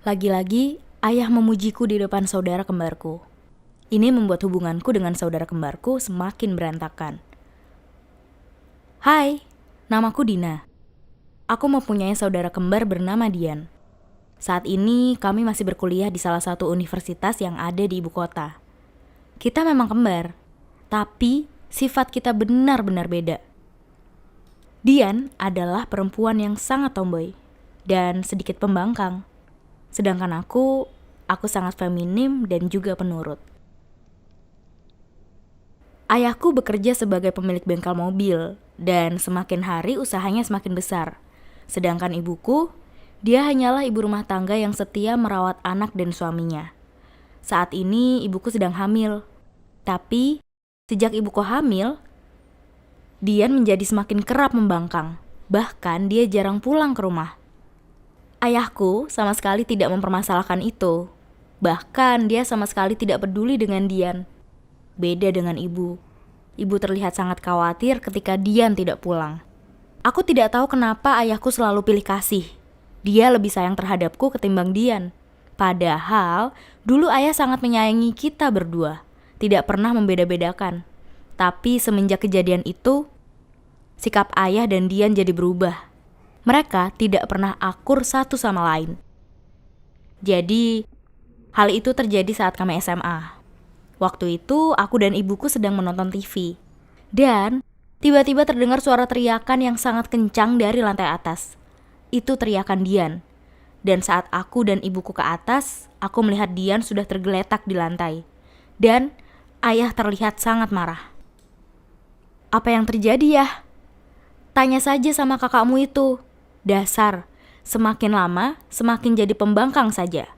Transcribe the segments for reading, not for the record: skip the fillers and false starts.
Lagi-lagi, ayah memujiku di depan saudara kembarku. Ini membuat hubunganku dengan saudara kembarku semakin berantakan. Hai, namaku Dina. Aku mempunyai saudara kembar bernama Dian. Saat ini kami masih berkuliah di salah satu universitas yang ada di ibu kota. Kita memang kembar, tapi sifat kita benar-benar beda. Dian adalah perempuan yang sangat tomboy dan sedikit pembangkang. Sedangkan aku sangat feminim dan juga penurut. Ayahku bekerja sebagai pemilik bengkel mobil dan semakin hari usahanya semakin besar. Sedangkan ibuku, dia hanyalah ibu rumah tangga yang setia merawat anak dan suaminya. Saat ini ibuku sedang hamil. Tapi sejak ibuku hamil, Dian menjadi semakin kerap membangkang. Bahkan dia jarang pulang ke rumah. Ayahku sama sekali tidak mempermasalahkan itu. Bahkan dia sama sekali tidak peduli dengan Dian. Beda dengan ibu. Ibu terlihat sangat khawatir ketika Dian tidak pulang. Aku tidak tahu kenapa ayahku selalu pilih kasih. Dia lebih sayang terhadapku ketimbang Dian. Padahal dulu ayah sangat menyayangi kita berdua. Tidak pernah membeda-bedakan. Tapi semenjak kejadian itu, sikap ayah dan Dian jadi berubah. Mereka tidak pernah akur satu sama lain. Jadi, hal itu terjadi saat kami SMA. Waktu itu, aku dan ibuku sedang menonton TV. Dan, tiba-tiba terdengar suara teriakan yang sangat kencang dari lantai atas. Itu teriakan Dian. Dan saat aku dan ibuku ke atas, aku melihat Dian sudah tergeletak di lantai. Dan, ayah terlihat sangat marah. Apa yang terjadi ya? Tanya saja sama kakakmu itu. Dasar, semakin lama semakin jadi pembangkang saja.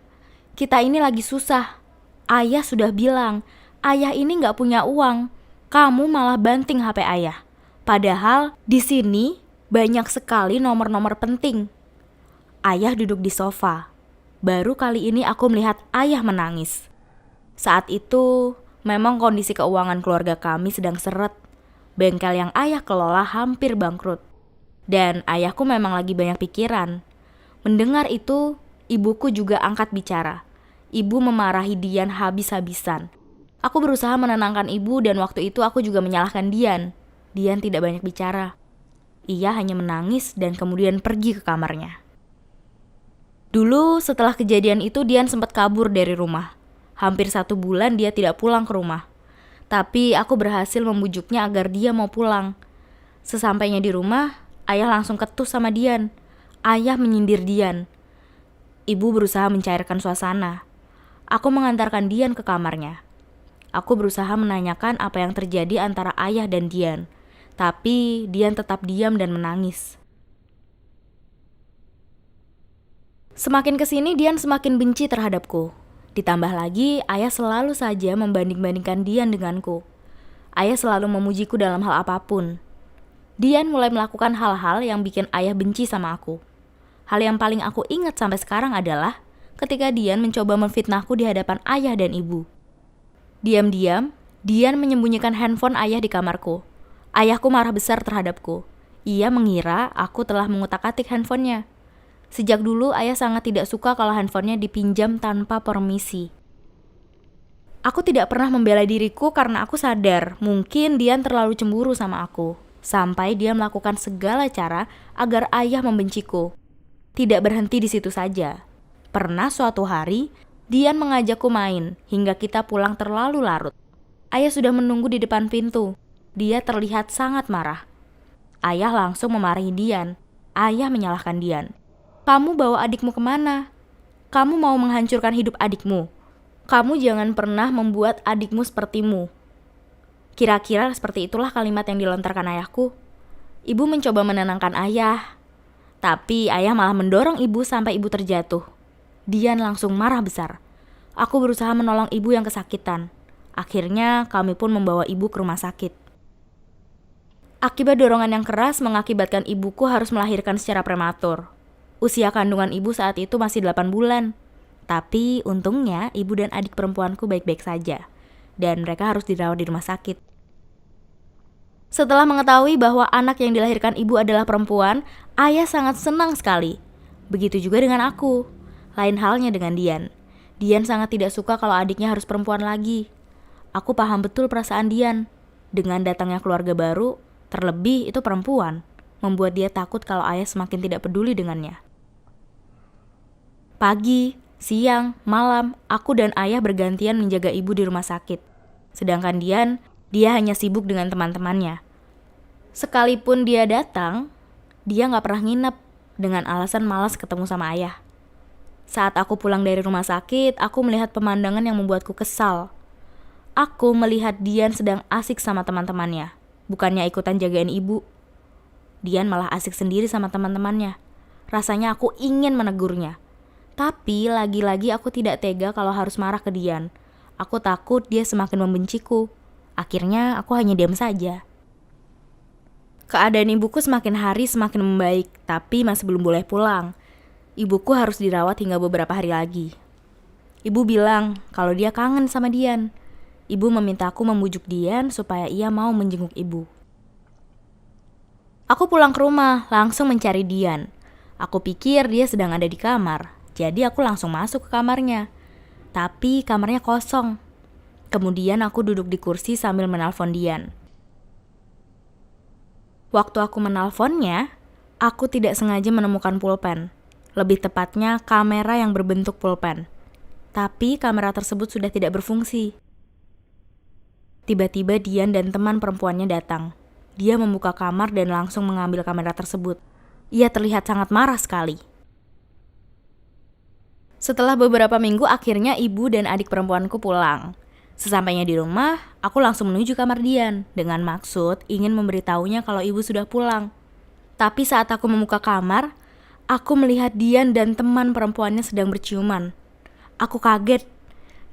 Kita ini lagi susah. Ayah sudah bilang, ayah ini gak punya uang. Kamu malah banting HP ayah. Padahal di sini banyak sekali nomor-nomor penting. Ayah duduk di sofa. Baru kali ini aku melihat ayah menangis. Saat itu memang kondisi keuangan keluarga kami sedang seret. Bengkel yang ayah kelola hampir bangkrut. Dan ayahku memang lagi banyak pikiran. Mendengar itu, ibuku juga angkat bicara. Ibu memarahi Dian habis-habisan. Aku berusaha menenangkan ibu dan waktu itu aku juga menyalahkan Dian. Dian tidak banyak bicara. Ia hanya menangis dan kemudian pergi ke kamarnya. Dulu setelah kejadian itu Dian sempat kabur dari rumah. Hampir 1 bulan dia tidak pulang ke rumah. Tapi aku berhasil membujuknya agar dia mau pulang. Sesampainya di rumah, ayah langsung ketus sama Dian. Ayah menyindir Dian. Ibu berusaha mencairkan suasana. Aku mengantarkan Dian ke kamarnya. Aku berusaha menanyakan apa yang terjadi antara ayah dan Dian. Tapi Dian tetap diam dan menangis. Semakin kesini Dian semakin benci terhadapku. Ditambah lagi ayah selalu saja membanding-bandingkan Dian denganku. Ayah selalu memujiku dalam hal apapun. Dian mulai melakukan hal-hal yang bikin ayah benci sama aku. Hal yang paling aku ingat sampai sekarang adalah ketika Dian mencoba memfitnahku di hadapan ayah dan ibu. Diam-diam, Dian menyembunyikan handphone ayah di kamarku. Ayahku marah besar terhadapku. Ia mengira aku telah mengutak-atik handphonenya. Sejak dulu ayah sangat tidak suka kalau handphonenya dipinjam tanpa permisi. Aku tidak pernah membela diriku karena aku sadar mungkin Dian terlalu cemburu sama aku. Sampai dia melakukan segala cara agar ayah membenciku. Tidak berhenti di situ saja. Pernah suatu hari, Dian mengajakku main hingga kita pulang terlalu larut. Ayah sudah menunggu di depan pintu. Dia terlihat sangat marah. Ayah langsung memarahi Dian. Ayah menyalahkan Dian. Kamu bawa adikmu kemana? Kamu mau menghancurkan hidup adikmu. Kamu jangan pernah membuat adikmu sepertimu. Kira-kira seperti itulah kalimat yang dilontarkan ayahku. Ibu mencoba menenangkan ayah. Tapi ayah malah mendorong ibu sampai ibu terjatuh. Dian langsung marah besar. Aku berusaha menolong ibu yang kesakitan. Akhirnya kami pun membawa ibu ke rumah sakit. Akibat dorongan yang keras mengakibatkan ibuku harus melahirkan secara prematur. Usia kandungan ibu saat itu masih 8 bulan. Tapi untungnya ibu dan adik perempuanku baik-baik saja. Dan mereka harus dirawat di rumah sakit. Setelah mengetahui bahwa anak yang dilahirkan ibu adalah perempuan, ayah sangat senang sekali. Begitu juga dengan aku. Lain halnya dengan Dian. Dian sangat tidak suka kalau adiknya harus perempuan lagi. Aku paham betul perasaan Dian. Dengan datangnya keluarga baru, terlebih itu perempuan, membuat dia takut kalau ayah semakin tidak peduli dengannya. Pagi, siang, malam, aku dan ayah bergantian menjaga ibu di rumah sakit. Sedangkan Dian, dia hanya sibuk dengan teman-temannya. Sekalipun dia datang, dia gak pernah nginep dengan alasan malas ketemu sama ayah. Saat aku pulang dari rumah sakit, aku melihat pemandangan yang membuatku kesal. Aku melihat Dian sedang asik sama teman-temannya, bukannya ikutan jagain ibu. Dian malah asik sendiri sama teman-temannya. Rasanya aku ingin menegurnya. Tapi lagi-lagi aku tidak tega kalau harus marah ke Dian. Aku takut dia semakin membenciku. Akhirnya aku hanya diam saja. Keadaan ibuku semakin hari semakin membaik, tapi masih belum boleh pulang. Ibuku harus dirawat hingga beberapa hari lagi. Ibu bilang kalau dia kangen sama Dian. Ibu memintaku membujuk Dian supaya ia mau menjenguk ibu. Aku pulang ke rumah, langsung mencari Dian. Aku pikir dia sedang ada di kamar, jadi aku langsung masuk ke kamarnya. Tapi kamarnya kosong. Kemudian aku duduk di kursi sambil menelpon Dian. Waktu aku menelponnya, aku tidak sengaja menemukan pulpen. Lebih tepatnya kamera yang berbentuk pulpen. Tapi kamera tersebut sudah tidak berfungsi. Tiba-tiba Dian dan teman perempuannya datang. Dia membuka kamar dan langsung mengambil kamera tersebut. Ia terlihat sangat marah sekali. Setelah beberapa minggu akhirnya ibu dan adik perempuanku pulang. Sesampainya di rumah, aku langsung menuju kamar Dian dengan maksud ingin memberitahunya kalau ibu sudah pulang. Tapi saat aku membuka kamar, aku melihat Dian dan teman perempuannya sedang berciuman. Aku kaget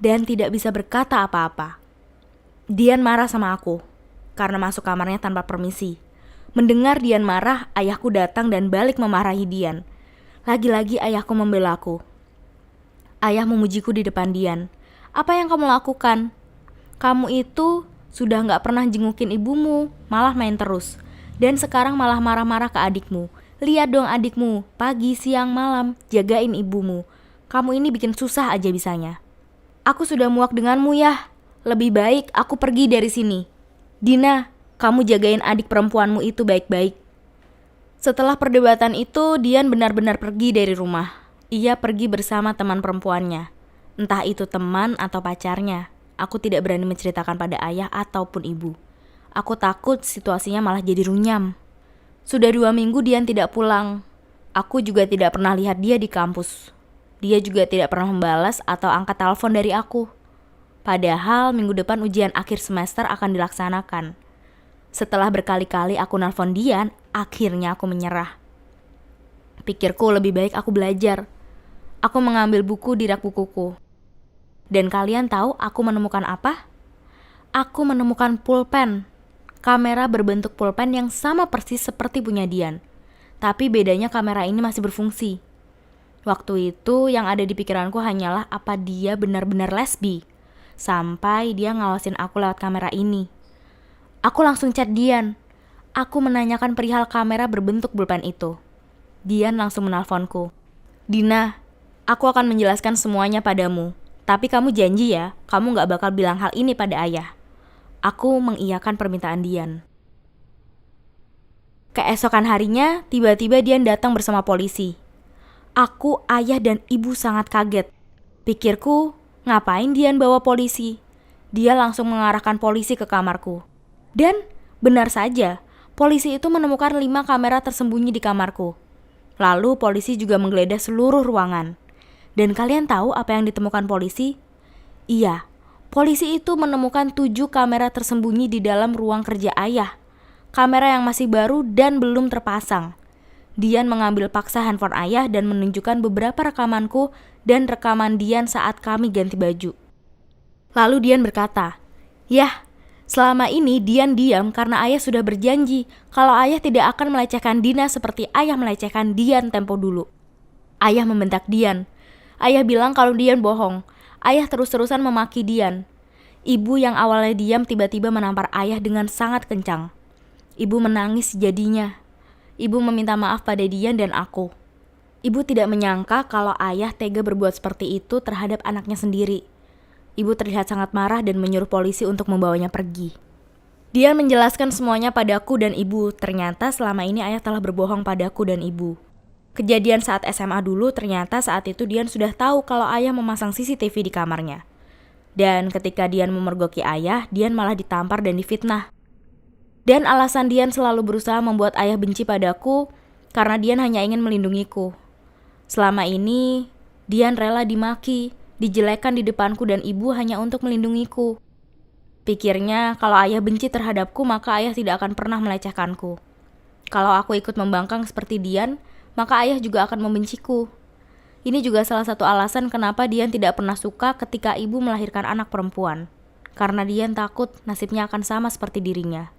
dan tidak bisa berkata apa-apa. Dian marah sama aku karena masuk kamarnya tanpa permisi. Mendengar Dian marah, ayahku datang dan balik memarahi Dian. Lagi-lagi ayahku membela aku. Ayah memujiku di depan Dian. Apa yang kamu lakukan? Kamu itu sudah gak pernah jengukin ibumu, malah main terus. Dan sekarang malah marah-marah ke adikmu. Lihat dong adikmu, pagi, siang, malam, jagain ibumu. Kamu ini bikin susah aja bisanya. Aku sudah muak denganmu ya. Lebih baik aku pergi dari sini. Dina, kamu jagain adik perempuanmu itu baik-baik. Setelah perdebatan itu, Dian benar-benar pergi dari rumah. Ia pergi bersama teman perempuannya. Entah itu teman atau pacarnya. Aku tidak berani menceritakan pada ayah ataupun ibu. Aku takut situasinya malah jadi runyam. Sudah 2 minggu Dian tidak pulang. Aku juga tidak pernah lihat dia di kampus. Dia juga tidak pernah membalas atau angkat telepon dari aku. Padahal minggu depan ujian akhir semester akan dilaksanakan. Setelah berkali-kali aku nelpon Dian, akhirnya aku menyerah. Pikirku lebih baik aku belajar. Aku mengambil buku di rak bukuku. Dan kalian tahu aku menemukan apa? Aku menemukan pulpen. Kamera berbentuk pulpen yang sama persis seperti punya Dian. Tapi bedanya kamera ini masih berfungsi. Waktu itu yang ada di pikiranku hanyalah apa dia benar-benar lesbi. Sampai dia ngawasin aku lewat kamera ini. Aku langsung chat Dian. Aku menanyakan perihal kamera berbentuk pulpen itu. Dian langsung menelponku. Dina, aku akan menjelaskan semuanya padamu. Tapi kamu janji ya, kamu gak bakal bilang hal ini pada ayah. Aku mengiyakan permintaan Dian. Keesokan harinya, tiba-tiba Dian datang bersama polisi. Aku, ayah, dan ibu sangat kaget. Pikirku, ngapain Dian bawa polisi? Dia langsung mengarahkan polisi ke kamarku. Dan benar saja, polisi itu menemukan 5 kamera tersembunyi di kamarku. Lalu polisi juga menggeledah seluruh ruangan. Dan kalian tahu apa yang ditemukan polisi? Iya, polisi itu menemukan 7 kamera tersembunyi di dalam ruang kerja ayah. Kamera yang masih baru dan belum terpasang. Dian mengambil paksa handphone ayah dan menunjukkan beberapa rekamanku dan rekaman Dian saat kami ganti baju. Lalu Dian berkata, "Yah, selama ini Dian diam karena ayah sudah berjanji kalau ayah tidak akan melecehkan Dina seperti ayah melecehkan Dian tempo dulu." Ayah membentak Dian. Ayah bilang kalau Dian bohong. Ayah terus-terusan memaki Dian. Ibu yang awalnya diam tiba-tiba menampar ayah dengan sangat kencang. Ibu menangis jadinya. Ibu meminta maaf pada Dian dan aku. Ibu tidak menyangka kalau ayah tega berbuat seperti itu terhadap anaknya sendiri. Ibu terlihat sangat marah dan menyuruh polisi untuk membawanya pergi. Dia menjelaskan semuanya padaku dan ibu. Ternyata selama ini ayah telah berbohong padaku dan ibu. Kejadian saat SMA dulu, ternyata saat itu Dian sudah tahu kalau ayah memasang CCTV di kamarnya. Dan ketika Dian memergoki ayah, Dian malah ditampar dan difitnah. Dan alasan Dian selalu berusaha membuat ayah benci padaku karena Dian hanya ingin melindungiku. Selama ini, Dian rela dimaki, dijelekan di depanku dan ibu hanya untuk melindungiku. Pikirnya kalau ayah benci terhadapku maka ayah tidak akan pernah melecehkanku. Kalau aku ikut membangkang seperti Dian, maka ayah juga akan membenciku. Ini juga salah satu alasan kenapa Dian tidak pernah suka ketika ibu melahirkan anak perempuan. Karena Dian takut nasibnya akan sama seperti dirinya.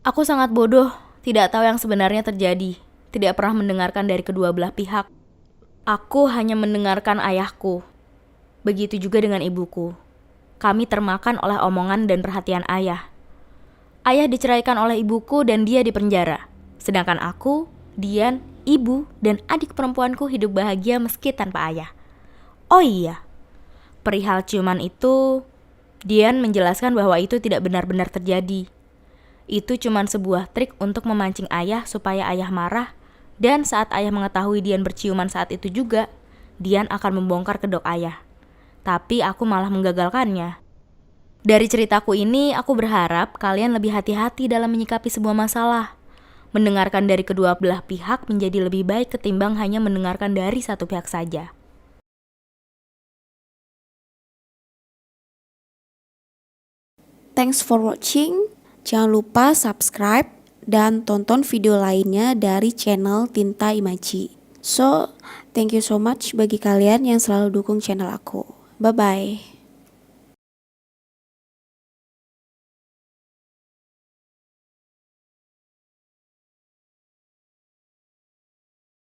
Aku sangat bodoh, tidak tahu yang sebenarnya terjadi. Tidak pernah mendengarkan dari kedua belah pihak. Aku hanya mendengarkan ayahku. Begitu juga dengan ibuku. Kami termakan oleh omongan dan perhatian ayah. Ayah diceraikan oleh ibuku dan dia dipenjara. Sedangkan aku, Dian, ibu, dan adik perempuanku hidup bahagia meski tanpa ayah. Oh iya, perihal ciuman itu, Dian menjelaskan bahwa itu tidak benar-benar terjadi. Itu cuma sebuah trik untuk memancing ayah supaya ayah marah, dan saat ayah mengetahui Dian berciuman saat itu juga, Dian akan membongkar kedok ayah. Tapi aku malah menggagalkannya. Dari ceritaku ini, aku berharap kalian lebih hati-hati dalam menyikapi sebuah masalah. Mendengarkan dari kedua belah pihak menjadi lebih baik ketimbang hanya mendengarkan dari satu pihak saja. Thanks for watching. Jangan lupa subscribe dan tonton video lainnya dari channel Tinta Imaji. So, thank you so much bagi kalian yang selalu dukung channel aku. Bye-bye.